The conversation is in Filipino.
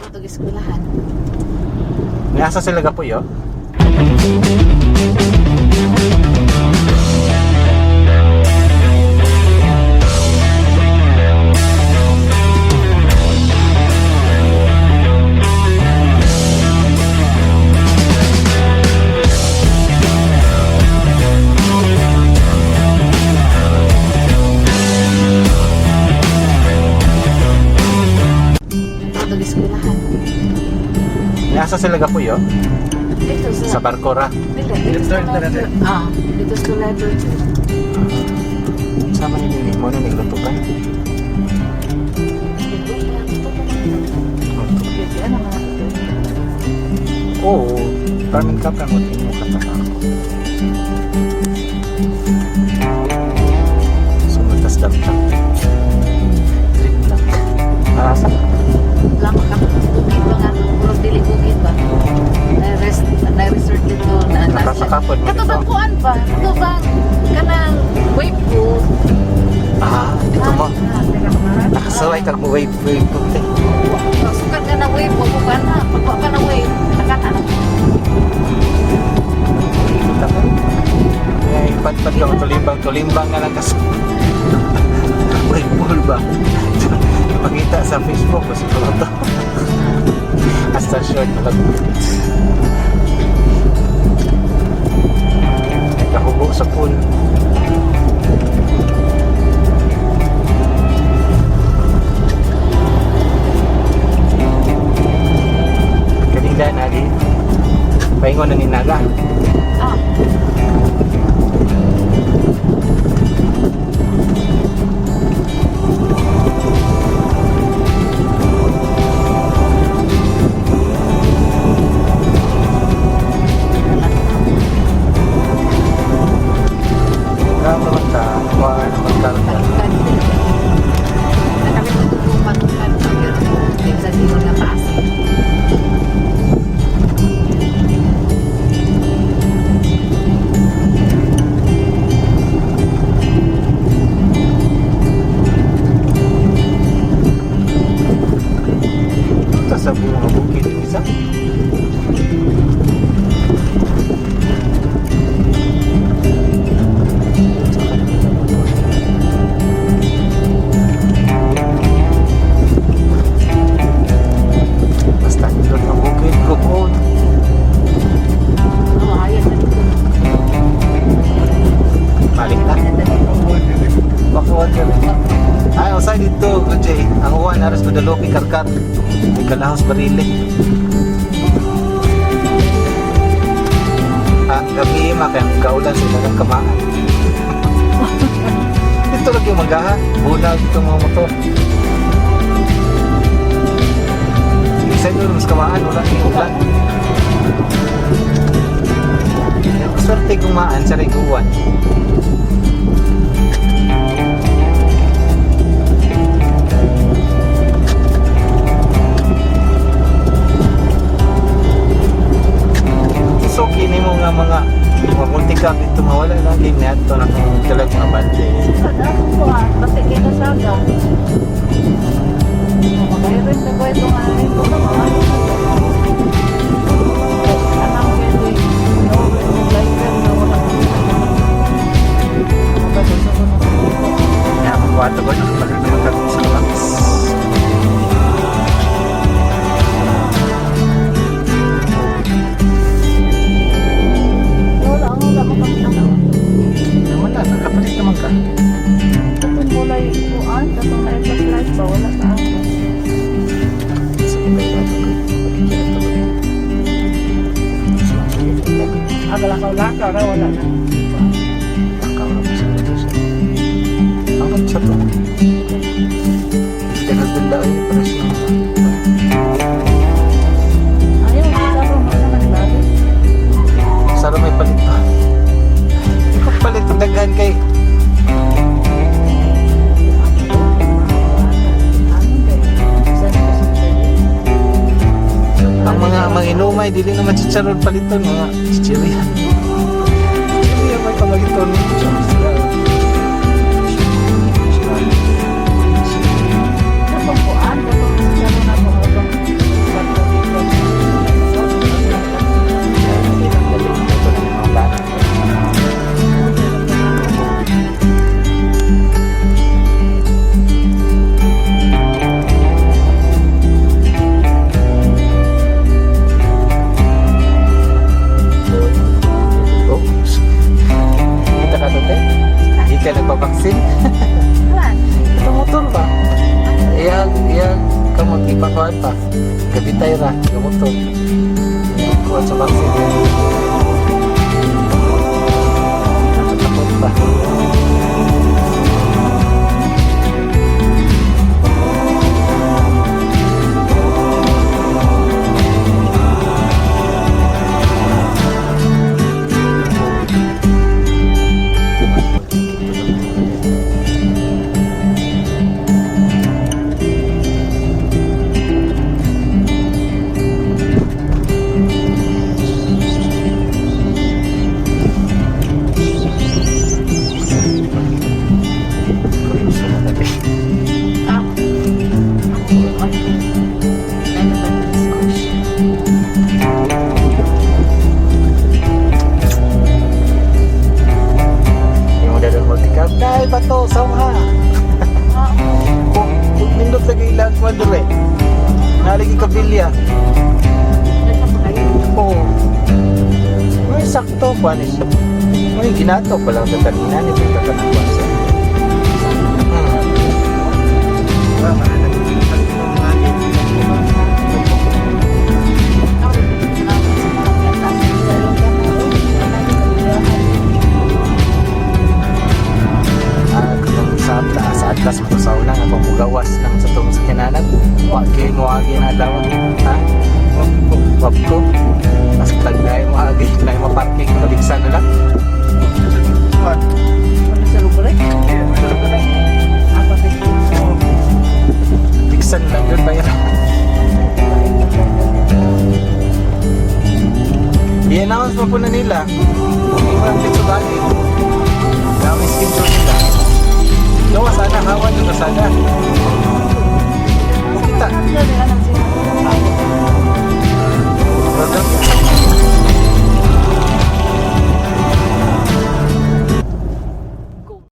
ito eskwelahan. Nasa sila ka po yo? Ito eskwelahan. Nasa sila ka po yo? Dito Sa Barcora. Dito sa letter. Dito sa letter. Sama ni mo na nagluto ka? Ano nga ito? Oo. Parang ka pa mo tingin mo kataka ako. Sumutas damta. Trip lang. Arasa. Lang bukid ba nga puro dili bukid ba? Na-resort dito na Nakasakapod mo kato dito. bang kuan ba? Kato bang kanang wave pool? Dito mo. Nakasaway kag mo wave ko te. Sukat ka na wave mo bukan na. Pagwa ka na wave, nakata na. Tako. Kaya ipad-pad ka tulimbang nga lang kasi. Wave pool ba? Ipakita sa Facebook kasi ko to. Hasta short na lang. Nakahubo sa pool. Kanina na di. Paingon na ni Naga. Sa bunga bukid yung isa. Basta nilot ng bukid, gupon. Balik na. Bakuan ka rin. Ay, usay dito, Jay. Ang uwan, aras ko dalopi karkar. May kalahos barili. Gabi makang kaulan sila ng kamaan. Ito lagi yung magahan. Bunag itong mga motor. Isa doon mas kamaan, wala yung ulan. Swerte kumaan sa riguan. So kini mo nga mga muntikap dito mawala lagi na ito na kung talag mga bante. Sada ko kasi kita saga. Makairin na ko itong aking ko na mga anang pwede lighter na wala Kaya magwato ko nang pag naman sa labas. Nakapalit naman ka. Itong kulay kuan, itong na-plus light ba? Wala ka ako. Sa iba ito ko. Lakaw-lakaw na wala na. Lakaw na sa ito siya. Ang sa ito. Tinagdanda ay presyo. Ayaw, saro mo na naglari. Saro may palit pa. Palit ang daghan kay ang mga inumay dili naman chicharon paliton mga chichirian may pamaliton kuan pa. Gabitay ra, gamuton. Kuan sa vaccine. Takot pa. Ah. Ay. Ano ba ito? Squash. Yung mga dadang multicam, dahil ba to? Sawha! Ah. Kung nindot lagi ilang kuan dire. Nalagi kabilya. Nasa pa kayo? Oo. May sakto kuan is. May ginato pa lang sa kanina ni pagkakakuan sa. Sa atlas mo sa una nga pamugawas ng sa tong sakinanan. Wagi na daw. Ha? Wapko. Mas taglay mo agi na mo parking kaligsan na lang. Ano sa lugar eh? Apa ba? Ligsan lang yun bayar. I-announce mo po na nila. Hindi mo lang dito bagi. Dami schedule nila. Gawa sana, hawan nyo na sana.